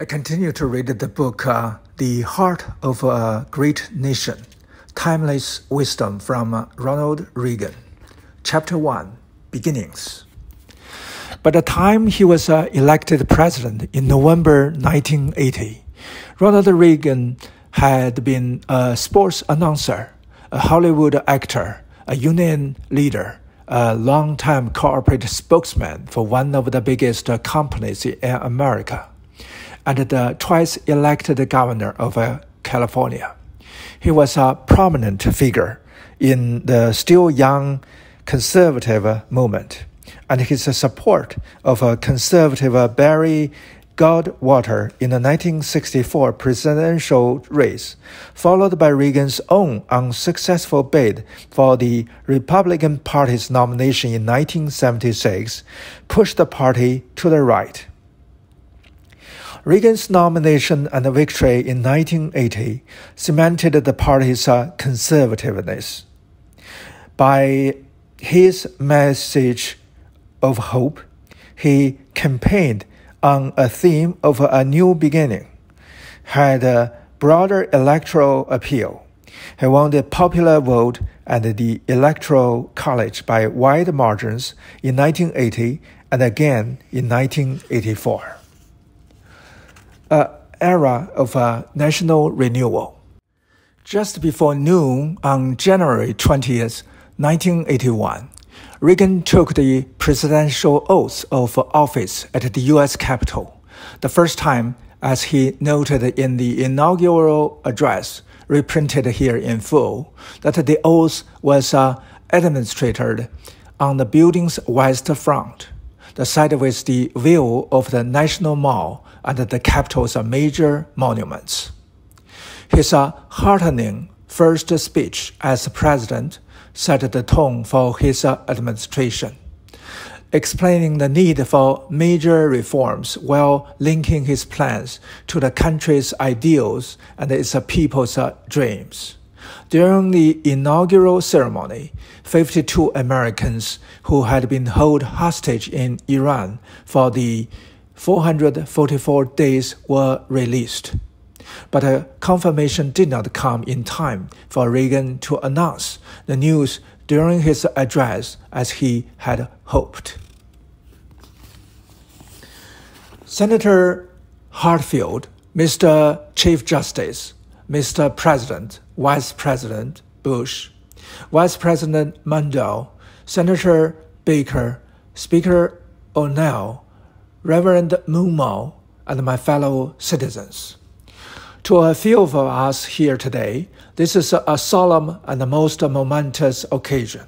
I continue to read the book, The Heart of a Great Nation, Timeless Wisdom from Ronald Reagan. Chapter 1, Beginnings. By the time he was elected president in November 1980, Ronald Reagan had been a sports announcer, a Hollywood actor, a union leader, a long-time corporate spokesman for one of the biggest companies in America, and the twice-elected governor of California. He was a prominent figure in the still young conservative movement, and his support of conservative Barry Goldwater in the 1964 presidential race, followed by Reagan's own unsuccessful bid for the Republican Party's nomination in 1976, pushed the party to the right. Reagan's nomination and victory in 1980 cemented the party's conservativeness. By his message of hope, he campaigned on a theme of a new beginning, had a broader electoral appeal. He won the popular vote and the Electoral College by wide margins in 1980 and again in 1984. An era of national renewal. Just before noon on January 20th, 1981, Reagan took the presidential oath of office at the U.S. Capitol, the first time, as he noted in the inaugural address, reprinted here in full, that the oath was administered on the building's west front, the side with the view of the National Mall and the Capitol's major monuments. His heartening first speech as president set the tone for his administration, explaining the need for major reforms while linking his plans to the country's ideals and its people's dreams. During the inaugural ceremony, 52 Americans who had been held hostage in Iran for the 444 days were released. But a confirmation did not come in time for Reagan to announce the news during his address as he had hoped. Senator Hartfield, Mr. Chief Justice, Mr. President, Vice President Bush, Vice President Mondale, Senator Baker, Speaker O'Neill, Reverend Moomaw, and my fellow citizens. To a few of us here today, this is a solemn and most momentous occasion,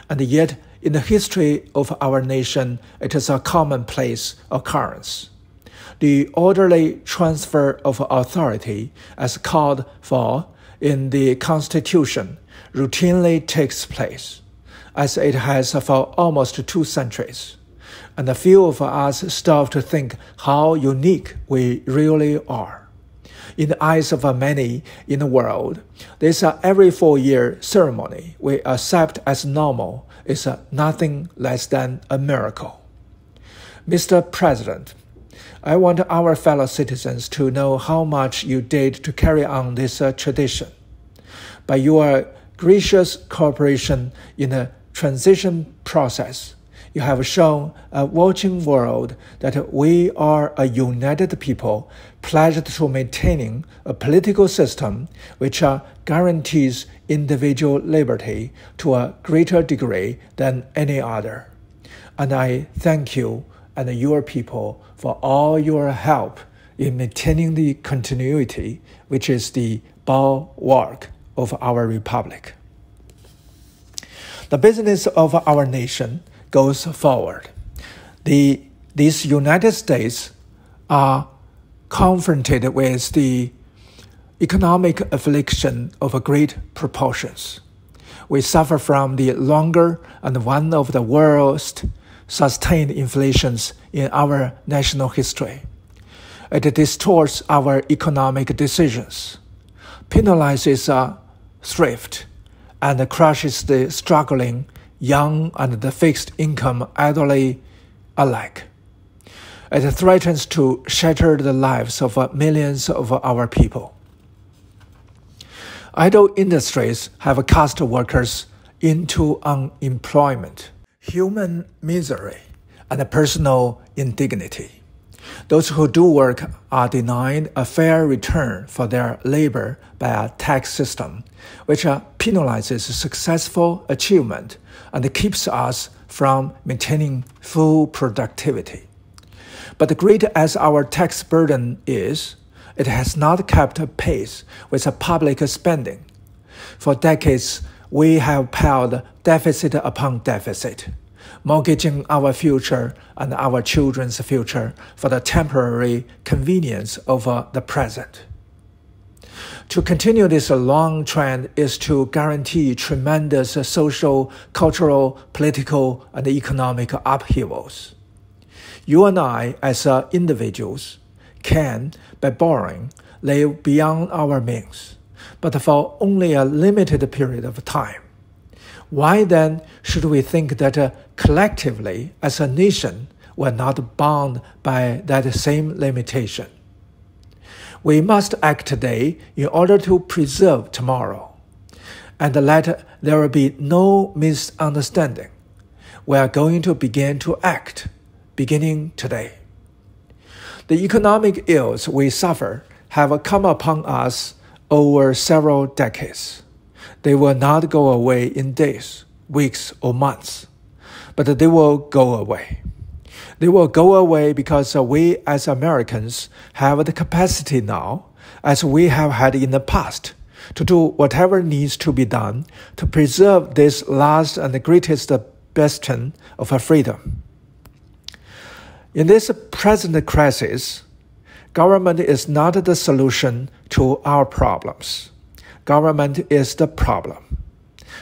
and yet in the history of our nation, it is a commonplace occurrence. The orderly transfer of authority, as called for in the Constitution, routinely takes place, as it has for almost 2 centuries. And a few of us stop to think how unique we really are. In the eyes of many in the world, this every 4-year ceremony we accept as normal is nothing less than a miracle. Mr. President, I want our fellow citizens to know how much you did to carry on this tradition. By your gracious cooperation in the transition process, you have shown a watching world that we are a united people pledged to maintaining a political system which guarantees individual liberty to a greater degree than any other. And I thank you and your people for all your help in maintaining the continuity, which is the bulwark of our republic. The business of our nation goes forward. These United States are confronted with the economic affliction of great proportions. We suffer from the longer and one of the worst sustained inflations in our national history. It distorts our economic decisions, penalizes thrift, and crushes the struggling young and the fixed income elderly alike. It threatens to shatter the lives of millions of our people. Idle industries have cast workers into unemployment, human misery, and personal indignity. Those who do work are denied a fair return for their labor by a tax system, which penalizes successful achievement and keeps us from maintaining full productivity. But great as our tax burden is, it has not kept pace with public spending. For decades, we have piled deficit upon deficit, mortgaging our future and our children's future for the temporary convenience of the present. To continue this long trend is to guarantee tremendous social, cultural, political, and economic upheavals. You and I, as individuals, can, by borrowing, live beyond our means, but for only a limited period of time. Why then should we think that collectively, as a nation, we're not bound by that same limitation? We must act today in order to preserve tomorrow. And let there be no misunderstanding. We are going to begin to act, beginning today. The economic ills we suffer have come upon us over several decades. They will not go away in days, weeks, or months, but they will go away. They will go away because we as Americans have the capacity now, as we have had in the past, to do whatever needs to be done to preserve this last and greatest bastion of freedom. In this present crisis, government is not the solution to our problems. Government is the problem.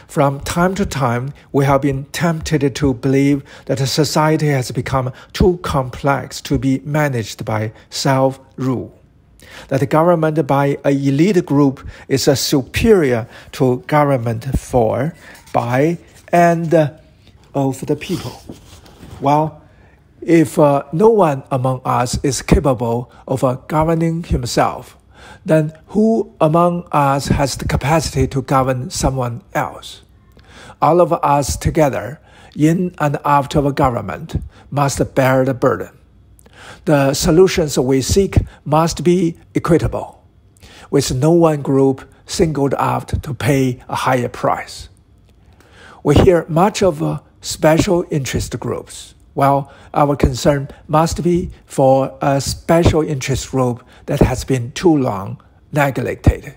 From time to time, we have been tempted to believe that society has become too complex to be managed by self-rule, that the government by an elite group is superior to government for, by, and of the people. Well, if no one among us is capable of governing himself, then who among us has the capacity to govern someone else? All of us together, in and out of government, must bear the burden. The solutions we seek must be equitable, with no one group singled out to pay a higher price. We hear much of special interest groups. Well, our concern must be for a special interest group that has been too long neglected.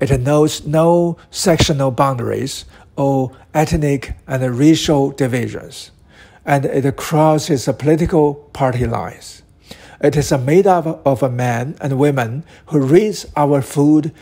It knows no sectional boundaries or ethnic and racial divisions, and it crosses political party lines. It is made up of men and women who raise our food,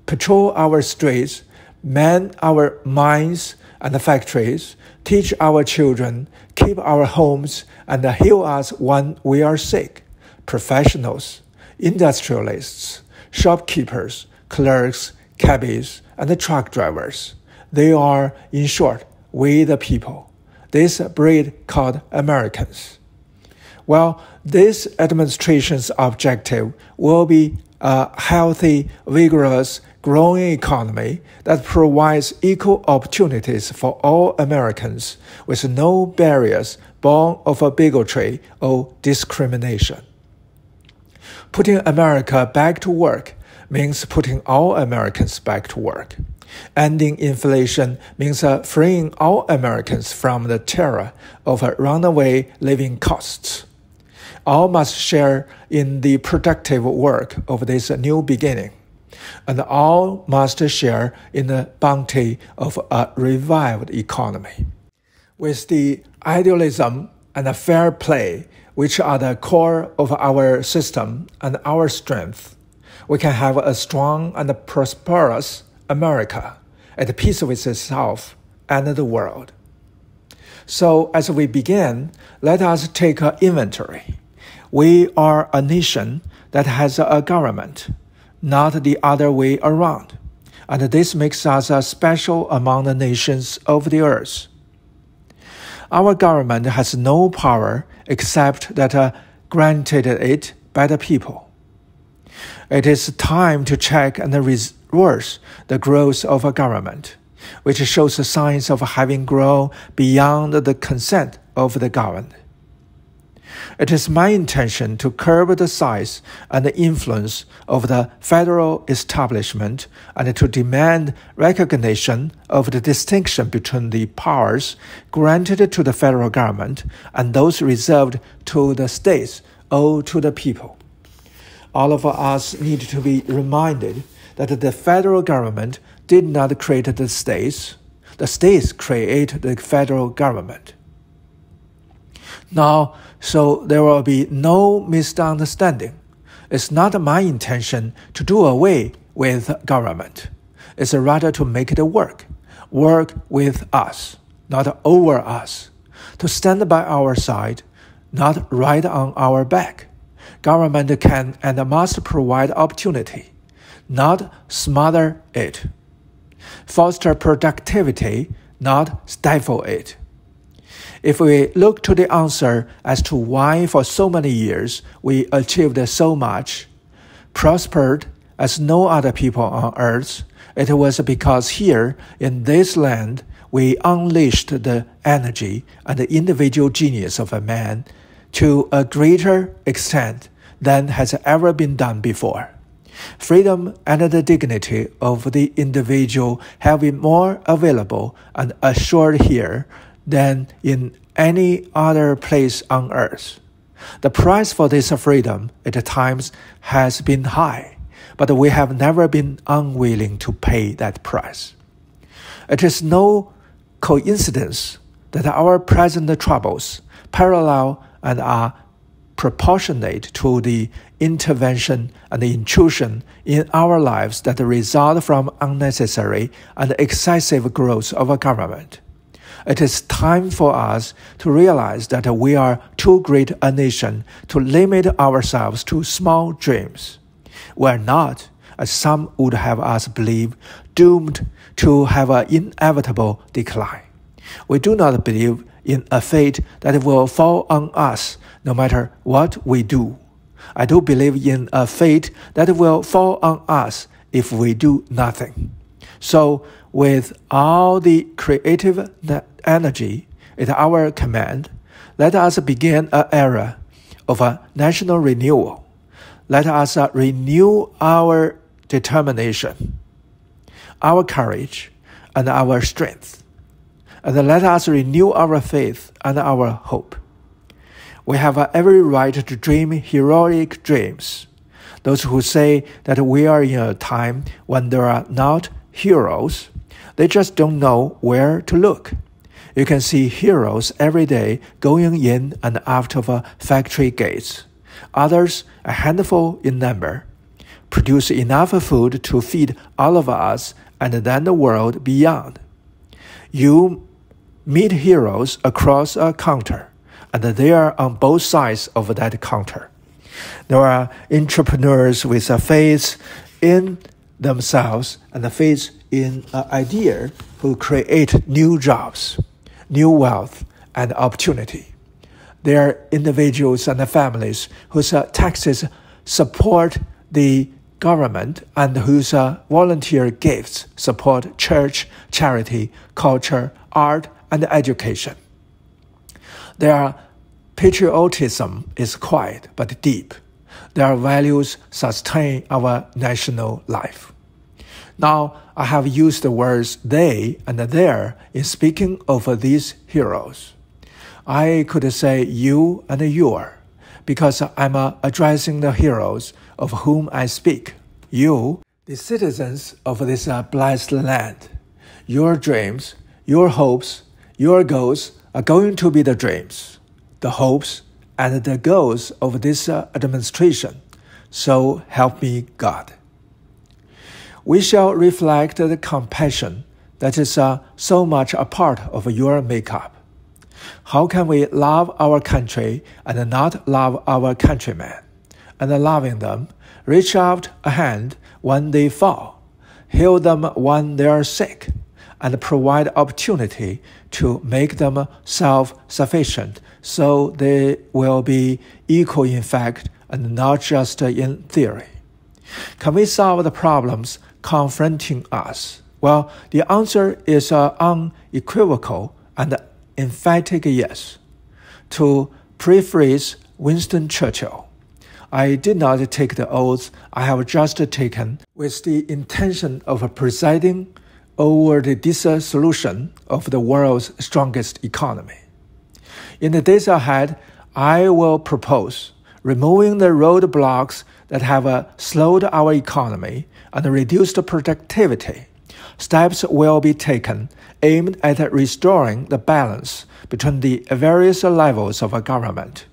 patrol our streets, man our mines and factories, teach our children, keep our homes, and heal us when we are sick. Professionals, industrialists, shopkeepers, clerks, cabbies, and truck drivers. They are, in short, we the people, this breed called Americans. Well, this administration's objective will be a healthy, vigorous, growing economy that provides equal opportunities for all Americans with no barriers born of bigotry or discrimination. Putting America back to work means putting all Americans back to work. Ending inflation means freeing all Americans from the terror of runaway living costs. All must share in the productive work of this new beginning, and all must share in the bounty of a revived economy. With the idealism and fair play, which are the core of our system and our strength, we can have a strong and prosperous America at peace with itself and the world. So as we begin, let us take an inventory. We are a nation that has a government, not the other way around, and this makes us special among the nations of the earth. Our government has no power except that granted it by the people. It is time to check and reverse the growth of a government, which shows signs of having grown beyond the consent of the governed. It is my intention to curb the size and the influence of the federal establishment and to demand recognition of the distinction between the powers granted to the federal government and those reserved to the states or to the people. All of us need to be reminded that the federal government did not create the states create the federal government. Now, so there will be no misunderstanding. It's not my intention to do away with government. It's rather to make it work with us, not over us, to stand by our side, not right on our back. Government can and must provide opportunity, not smother it. Foster productivity, not stifle it. If we look to the answer as to why for so many years we achieved so much, prospered as no other people on earth, it was because here in this land we unleashed the energy and the individual genius of a man to a greater extent than has ever been done before. Freedom and the dignity of the individual have been more available and assured here than in any other place on earth. The price for this freedom at times has been high, but we have never been unwilling to pay that price. It is no coincidence that our present troubles parallel and are proportionate to the intervention and the intrusion in our lives that result from unnecessary and excessive growth of a government. It is time for us to realize that we are too great a nation to limit ourselves to small dreams. We are not, as some would have us believe, doomed to have an inevitable decline. We do not believe in a fate that will fall on us no matter what we do. I do believe in a fate that will fall on us if we do nothing. So, with all the creative energy at our command, let us begin an era of a national renewal. Let us renew our determination, our courage, and our strength. And let us renew our faith and our hope. We have every right to dream heroic dreams. Those who say that we are in a time when there are not heroes, they just don't know where to look. You can see heroes every day going in and out of factory gates. Others, a handful in number, produce enough food to feed all of us and then the world beyond. You meet heroes across a counter, and they are on both sides of that counter. There are entrepreneurs with a faith in themselves and a faith in an idea who create new jobs, new wealth, and opportunity. There are individuals and families whose taxes support the government and whose volunteer gifts support church, charity, culture, art, and education. Their patriotism is quiet but deep. Their values sustain our national life. Now, I have used the words they and their in speaking of these heroes. I could say you and your, because I'm addressing the heroes of whom I speak. You, the citizens of this blessed land. Your dreams, your hopes, your goals are going to be the dreams, the hopes, and the goals of this administration. So help me God. We shall reflect the compassion that is so much a part of your makeup. How can we love our country and not love our countrymen? And loving them, reach out a hand when they fall, heal them when they are sick, and provide opportunity to make them self-sufficient so they will be equal in fact and not just in theory. Can we solve the problems confronting us? Well, the answer is unequivocal and emphatic yes. To paraphrase Winston Churchill, I did not take the oath I have just taken with the intention of presiding over the dissolution of the world's strongest economy. In the days ahead, I will propose removing the roadblocks that have slowed our economy and reduced productivity. Steps will be taken aimed at restoring the balance between the various levels of government.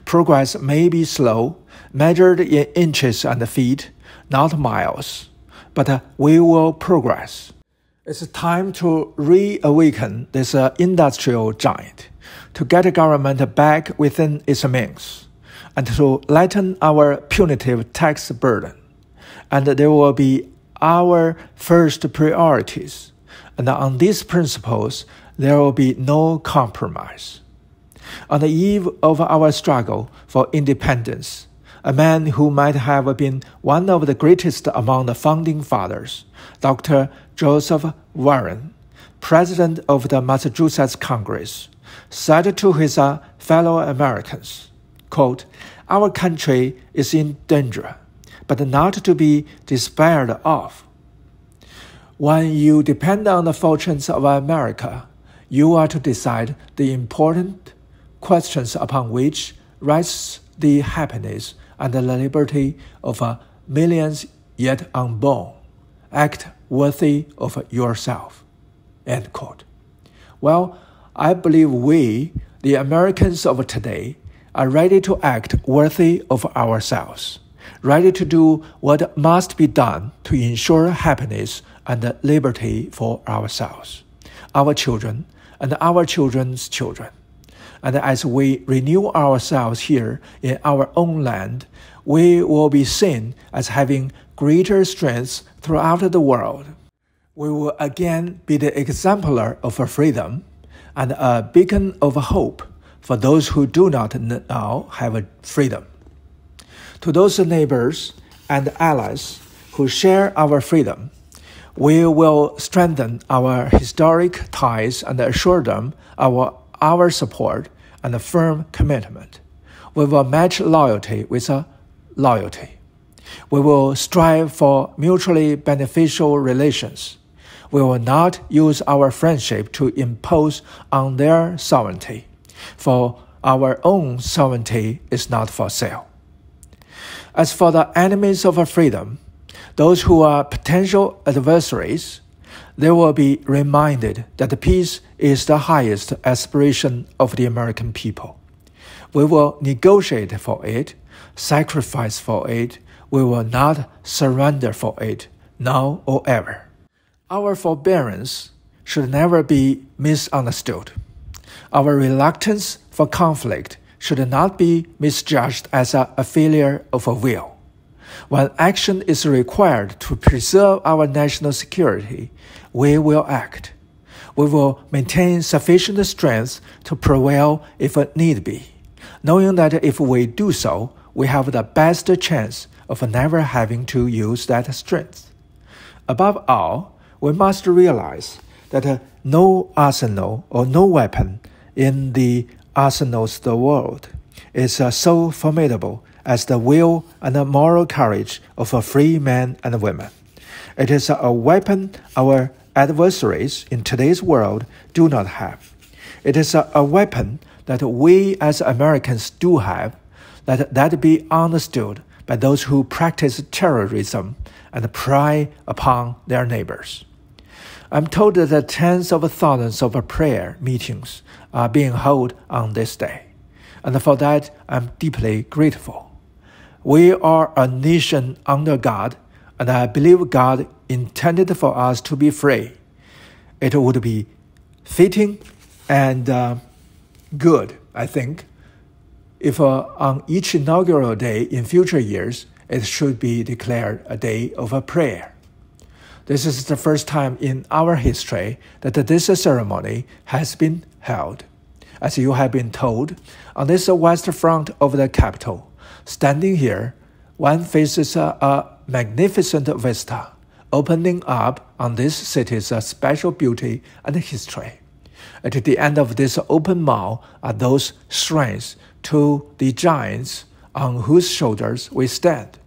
Progress may be slow, measured in inches and feet, not miles, but we will progress. It's time to reawaken this industrial giant, to get government back within its means, and to lighten our punitive tax burden. And there will be our first priorities, and on these principles there will be no compromise. On the eve of our struggle for independence, a man who might have been one of the greatest among the founding fathers, Dr. Joseph Warren, president of the Massachusetts Congress, said to his fellow Americans, quote, "Our country is in danger, but not to be despaired of. When you depend on the fortunes of America, you are to decide the important questions upon which rests the happiness and the liberty of millions yet unborn. Act worthy of yourself." End quote. Well, I believe we, the Americans of today, are ready to act worthy of ourselves, ready to do what must be done to ensure happiness and liberty for ourselves, our children, and our children's children. And as we renew ourselves here in our own land, we will be seen as having greater strength throughout the world. We will again be the exemplar of freedom and a beacon of hope for those who do not now have freedom. To those neighbors and allies who share our freedom, we will strengthen our historic ties and assure them our support and a firm commitment. We will match loyalty with loyalty. We will strive for mutually beneficial relations. We will not use our friendship to impose on their sovereignty, for our own sovereignty is not for sale. As for the enemies of freedom, those who are potential adversaries, they will be reminded that peace is the highest aspiration of the American people. We will negotiate for it, sacrifice for it. We will not surrender for it, now or ever. Our forbearance should never be misunderstood. Our reluctance for conflict should not be misjudged as a failure of will. When action is required to preserve our national security, we will act. We will maintain sufficient strength to prevail if need be, knowing that if we do so, we have the best chance of never having to use that strength. Above all, we must realize that no arsenal or no weapon in the arsenals of the world is so formidable as the will and the moral courage of a free man and woman. It is a weapon our adversaries in today's world do not have. It is a weapon that we as Americans do have, that be understood by those who practice terrorism and pry upon their neighbors. I'm told that tens of thousands of prayer meetings are being held on this day, and for that I'm deeply grateful. We are a nation under God, and I believe God intended for us to be free. It would be fitting and good, I think, if on each inaugural day in future years, it should be declared a day of prayer. This is the first time in our history that this ceremony has been held. As you have been told, on this west front of the Capitol, standing here, one faces a magnificent vista, opening up on this city's special beauty and history. At the end of this open mall are those shrines to the giants on whose shoulders we stand.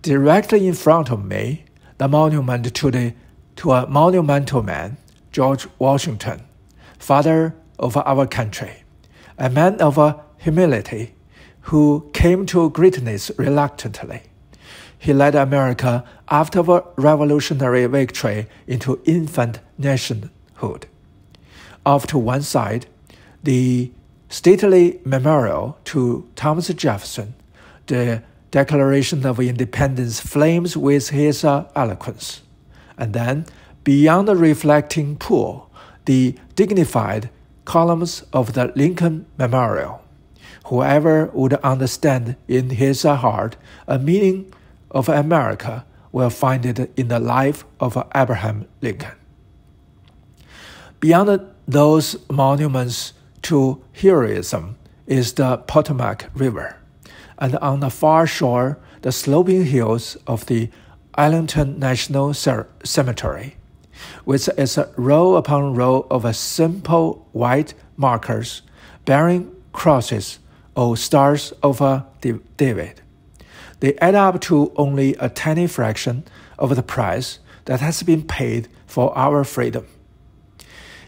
Directly in front of me, the monument to a monumental man, George Washington, father of our country, a man of humility who came to greatness reluctantly. He led America after a revolutionary victory into infant nationhood. Off to one side, the stately memorial to Thomas Jefferson, the Declaration of Independence flames with his eloquence. And then, beyond the reflecting pool, the dignified columns of the Lincoln Memorial. Whoever would understand in his heart a meaning of America will find it in the life of Abraham Lincoln. Beyond those monuments to heroism is the Potomac River, and on the far shore, the sloping hills of the Arlington National Cemetery, with its row upon row of simple white markers bearing crosses or stars of David. They add up to only a tiny fraction of the price that has been paid for our freedom.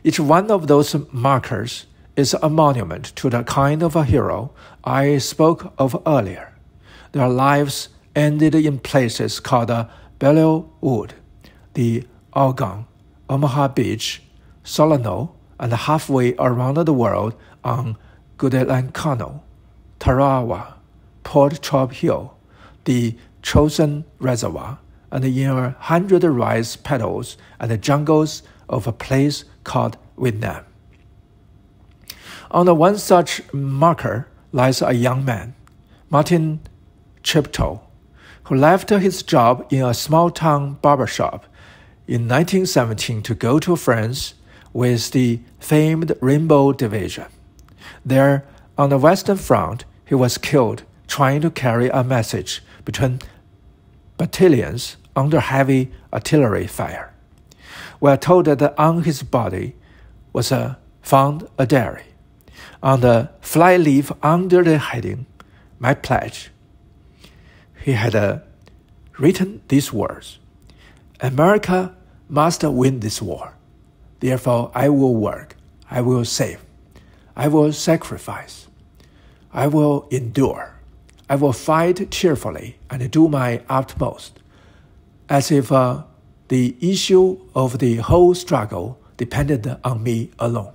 Each one of those markers is a monument to the kind of a hero I spoke of earlier. Their lives ended in places called Belleau Wood, the Oregon, Omaha Beach, Solano, and halfway around the world on Guadalcanal, Tarawa, Port Chop Hill, the Chosin Reservoir, and in 100 rice paddies and the jungles of a place called Vietnam. On the one such marker lies a young man, Martin Chiptow, who left his job in a small-town barbershop in 1917 to go to France with the famed Rainbow Division. There, on the Western Front, he was killed trying to carry a message between battalions under heavy artillery fire. We are told that on his body was found a diary. On the flyleaf under the heading, "My Pledge," he had written these words: "America must win this war. Therefore, I will work, I will save, I will sacrifice, I will endure, I will fight cheerfully and do my utmost, as if the issue of the whole struggle depended on me alone."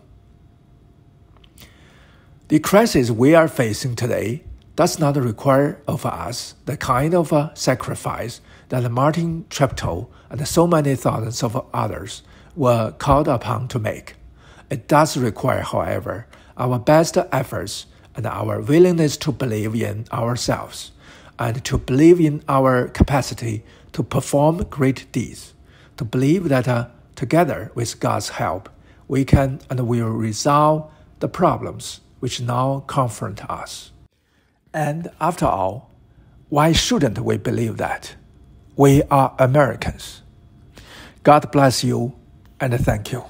The crisis we are facing today does not require of us the kind of sacrifice that Martin Chiptow and so many thousands of others were called upon to make. It does require, however, our best efforts and our willingness to believe in ourselves and to believe in our capacity to perform great deeds, to believe that together with God's help, we can and will resolve the problems which now confront us. And after all, why shouldn't we believe that? We are Americans. God bless you and thank you.